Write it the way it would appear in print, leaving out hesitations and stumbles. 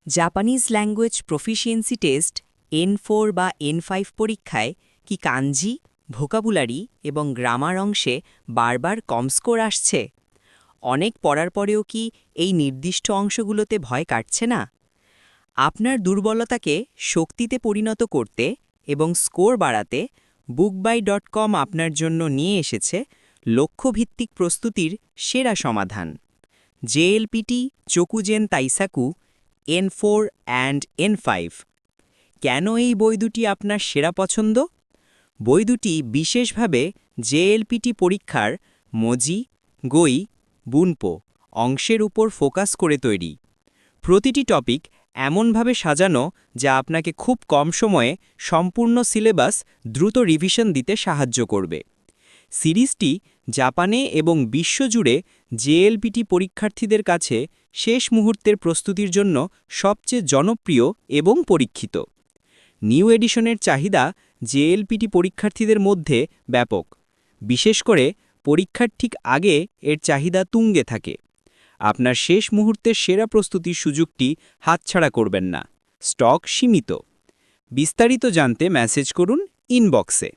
Japanese language proficiency test N4 বা N5 পরীক্ষায় কি কাঞ্জি, ভোকাবুলারি এবং গ্রামার অংশে বারবার কম স্কোর আসছে? অনেক পড়ার পরেও কি এই নির্দিষ্ট অংশগুলোতে ভয় কাটছে না? আপনার দুর্বলতাকে শক্তিতে পরিণত করতে এবং স্কোর বাড়াতে bookbuy.com আপনার জন্য নিয়ে এসেছে লক্ষ্যভিত্তিক প্রস্তুতির সেরা সমাধান। জেএলপিটি চোকুজেন তাইসাকু N4 অ্যান্ড N5। কেন এই বই দুটি আপনার সেরা পছন্দ? বই দুটি বিশেষভাবে জেএলপিটি পরীক্ষার মজি, গই, বুনপো অংশের উপর ফোকাস করে তৈরি। প্রতিটি টপিক এমনভাবে সাজানো যা আপনাকে খুব কম সময়ে সম্পূর্ণ সিলেবাস দ্রুত রিভিশন দিতে সাহায্য করবে। সিরিজটি জাপানে এবং বিশ্বজুড়ে জেএলপিটি পরীক্ষার্থীদের কাছে শেষ মুহূর্তের প্রস্তুতির জন্য সবচেয়ে জনপ্রিয় এবং পরীক্ষিত। নিউ এডিশনের চাহিদা জেএলপিটি পরীক্ষার্থীদের মধ্যে ব্যাপক। বিশেষ করে পরীক্ষার ঠিক আগে এর চাহিদা তুঙ্গে থাকে। আপনার শেষ মুহূর্তের সেরা প্রস্তুতির সুযোগটি হাতছাড়া করবেন না। স্টক সীমিত। বিস্তারিত জানতে মেসেজ করুন ইনবক্সে।